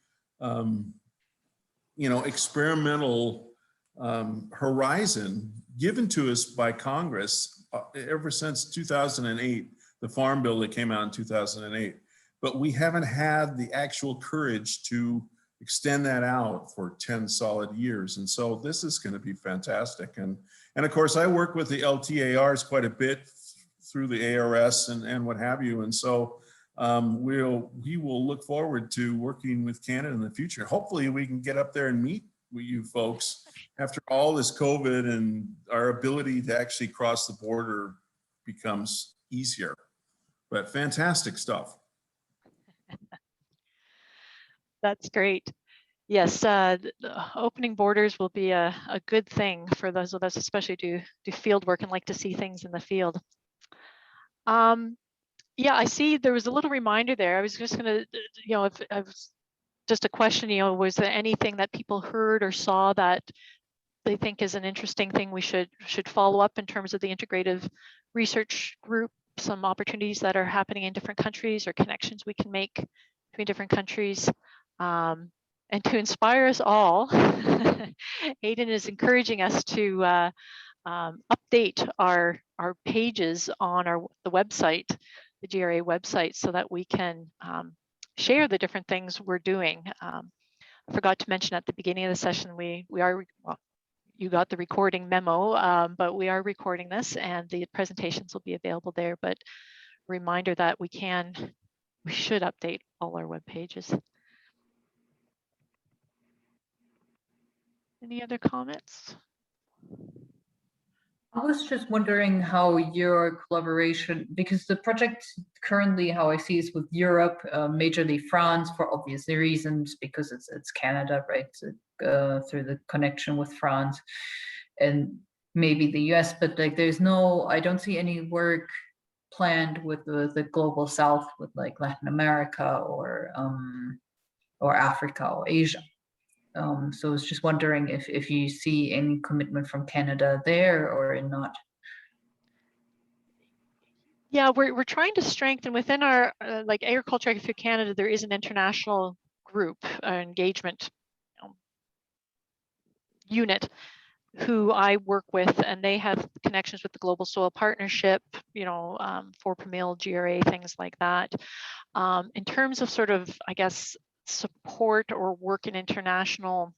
experimental horizon given to us by Congress ever since 2008, the Farm Bill that came out in 2008. But we haven't had the actual courage to extend that out for 10 solid years. And so this is going to be fantastic. And of course, I work with the LTARs quite a bit through the ARS and what have you. And so we will look forward to working with Canada in the future. Hopefully we can get up there and meet with you folks after all this COVID, and our ability to actually cross the border becomes easier. But fantastic stuff.
That's great. Yes, opening borders will be a good thing for those of us, especially do field work and like to see things in the field. Yeah, I see there was a little reminder there. I was just gonna, if I was just a question, was there anything that people heard or saw that they think is an interesting thing we should follow up in terms of the Integrative Research Group, some opportunities that are happening in different countries or connections we can make between different countries? and to inspire us all, Aidan is encouraging us to update our pages on the website, the GRA website, so that we can share the different things we're doing. I forgot to mention at the beginning of the session, we are, well, you got the recording memo, but we are recording this and the presentations will be available there. But reminder that we should update all our web pages. Any other comments?
I was just wondering how your collaboration, because the project currently, how I see, is with Europe, majorly France, for obvious reasons, because it's Canada, right? Through the connection with France, and maybe the US, but like I don't see any work planned with the global South, with like Latin America or Africa or Asia. So I was just wondering if you see any commitment from Canada there or not.
Yeah, we're trying to strengthen within our like Agriculture for Canada. There is an international group engagement unit who I work with, and they have connections with the Global Soil Partnership, for Pamil, GRA, things like that. In terms of sort of, I guess, support or work in international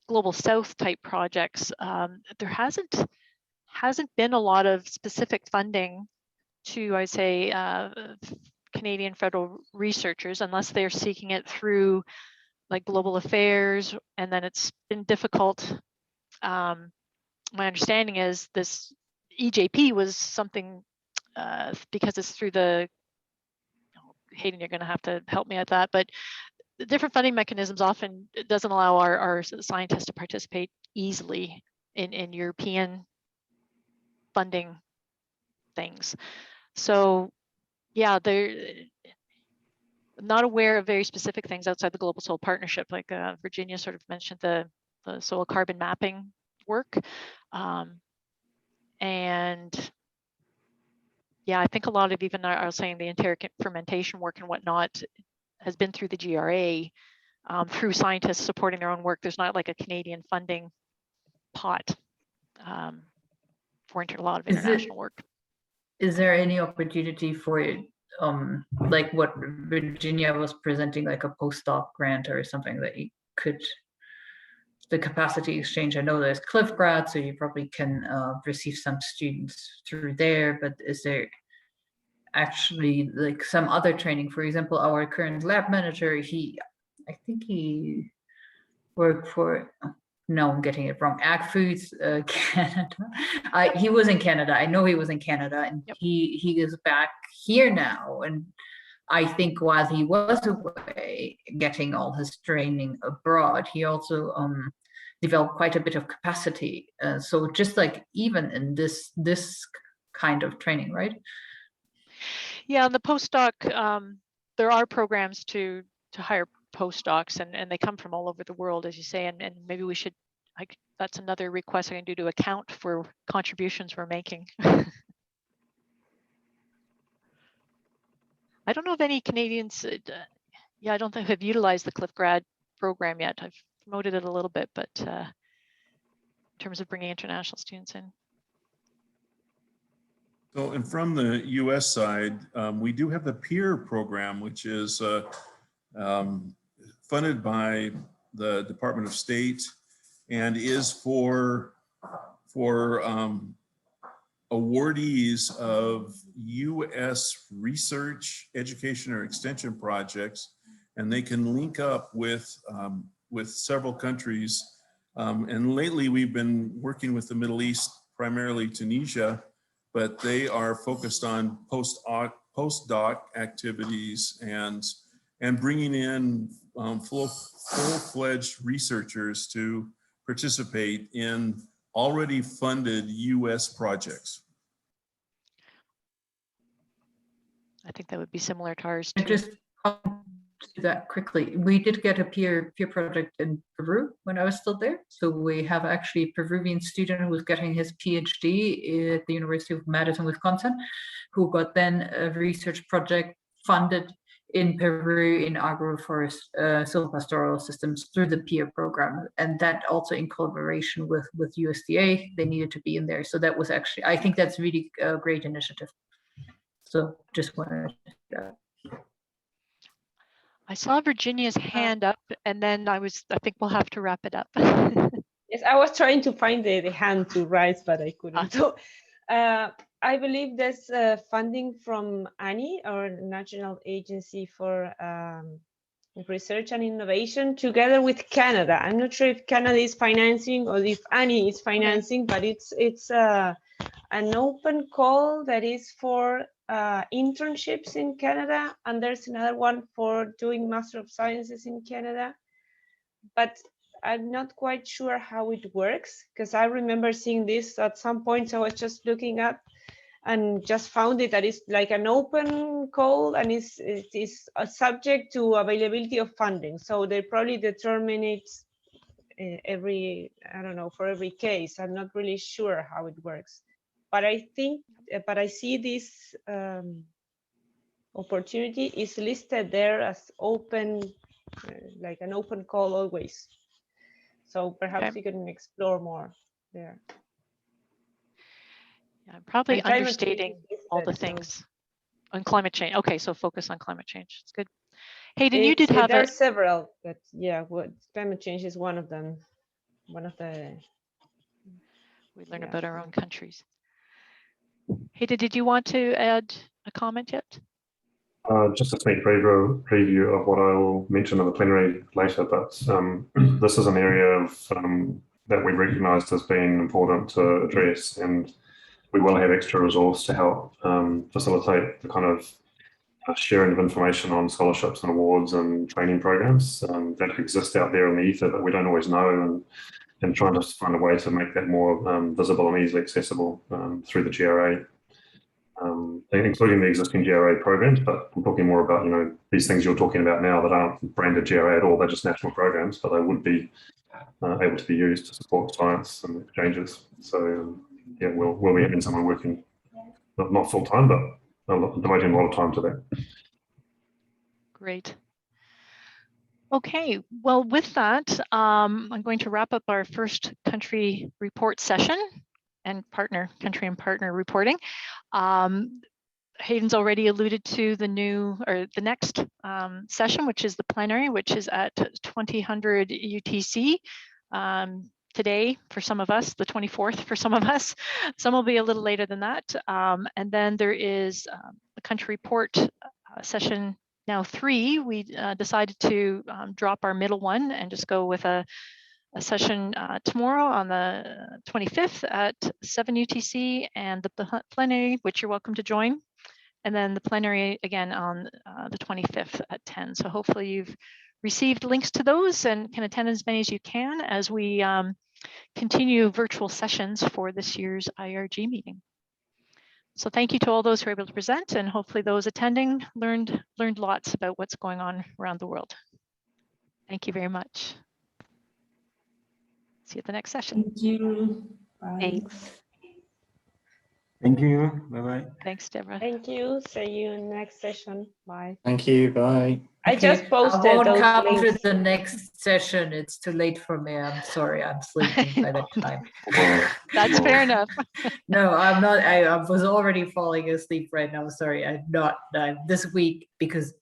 global South type projects, there hasn't been a lot of specific funding to, I say, Canadian federal researchers, unless they're seeking it through like global affairs, and then it's been difficult. My understanding is this EJP was something because it's through the, Hayden, you're going to have to help me at that, but the different funding mechanisms often doesn't allow our scientists to participate easily in European funding things. So yeah, they're not aware of very specific things outside the Global Soil Partnership, like Virginia sort of mentioned the soil carbon mapping work. And yeah, I think a lot of even I was saying the enteric fermentation work and whatnot has been through the GRA, through scientists supporting their own work. There's not like a Canadian funding pot for a lot of international work.
Is there any opportunity for it, like what Virginia was presenting, like a postdoc grant or something that you could, the capacity exchange? I know there's Cliff Grad, so you probably can receive some students through there, but is there actually like some other training? For example, our current lab manager, I think he worked for, no, I'm getting it wrong, Ag Foods Canada. He was in Canada. I know he was in Canada, and yep. He is back here now. And I think while he was away getting all his training abroad, he also developed quite a bit of capacity. So just like even in this kind of training, right?
Yeah, in the postdoc, there are programs to hire postdocs, and they come from all over the world, as you say, and maybe we should, that's another request I can do to account for contributions we're making. I don't know if any Canadians, yeah, I don't think have utilized the Cliff Grad program yet. I've promoted it a little bit, but in terms of bringing international students in.
So, and from the US side, we do have the PEER program, which is funded by the Department of State and is for awardees of US research, education, or extension projects, and they can link up with several countries. And lately we've been working with the Middle East, primarily Tunisia, but they are focused on postdoc activities and bringing in full-fledged researchers to participate in already funded US projects.
I think that would be similar to ours too.
Just do that quickly. We did get a peer project in Peru when I was still there. So we have actually a Peruvian student who was getting his PhD at the University of Madison, Wisconsin, who got then a research project funded in Peru in agroforest silvopastoral systems through the PEER program, and that also in collaboration with USDA, they needed to be in there. So that was actually, I think that's really a great initiative. So just wanted to
I saw Virginia's hand up, and then I think we'll have to wrap it up.
Yes, I was trying to find the hand to rise, but I couldn't. So I believe there's funding from ANI, our National Agency for Research and Innovation, together with Canada. I'm not sure if Canada is financing or if ANI is financing, but it's an open call that is for internships in Canada, and there's another one for doing Master of Sciences in Canada. But I'm not quite sure how it works, because I remember seeing this at some point. So I was just looking up and just found it that it's like an open call, and it is subject to availability of funding. So they probably determine it I don't know, for every case. I'm not really sure how it works, but I see this opportunity is listed there as open, like an open call always. So perhaps we can explore more there.
Yeah, probably
And
understating all the things on climate change. Okay, so focus on climate change. It's good. Hayden, you did have
there are several, but yeah, climate change is one of them. One of the.
We learn about our own countries. Hayden, did you want to add a comment yet?
Just a sneak preview of what I will mention in the plenary later, but this is an area of, that we recognised as being important to address, and we will have extra resource to help facilitate the kind of sharing of information on scholarships and awards and training programs that exist out there in the ether that we don't always know, and trying to find a way to make that more visible and easily accessible through the GRA. Including the existing GRA programs, but I'm talking more about, you know, these things you're talking about now that aren't branded GRA at all. They're just national programs, but they would be able to be used to support science and exchanges. So yeah, we'll be having someone working, not full time, but devoting a lot of time to that.
Great. Okay, well, with that, I'm going to wrap up our first country report session and country and partner reporting. Hayden's already alluded to the next session, which is the plenary, which is at 2000 UTC today for some of us, the 24th for some of us. Some will be a little later than that. And then there is the country report session now 3. We decided to drop our middle one and just go with a session tomorrow on the 25th at 7 UTC, and the plenary, which you're welcome to join. And then the plenary again on the 25th at 10. So hopefully you've received links to those and can attend as many as you can as we continue virtual sessions for this year's IRG meeting. So thank you to all those who were able to present, and hopefully those attending learned lots about what's going on around the world. Thank you very much. See you at the next session.
Thank you. Bye.
Thanks.
Thank you. Bye-bye.
Thanks, Deborah.
Thank you. See you in the next session. Bye.
Thank you. Bye.
I just posted
I won't
those
come
links.
to the next session. It's too late for me. I'm sorry. I'm sleeping by that time.
That's fair enough.
No, I'm not. I was already falling asleep right now. Sorry. I'm not this week because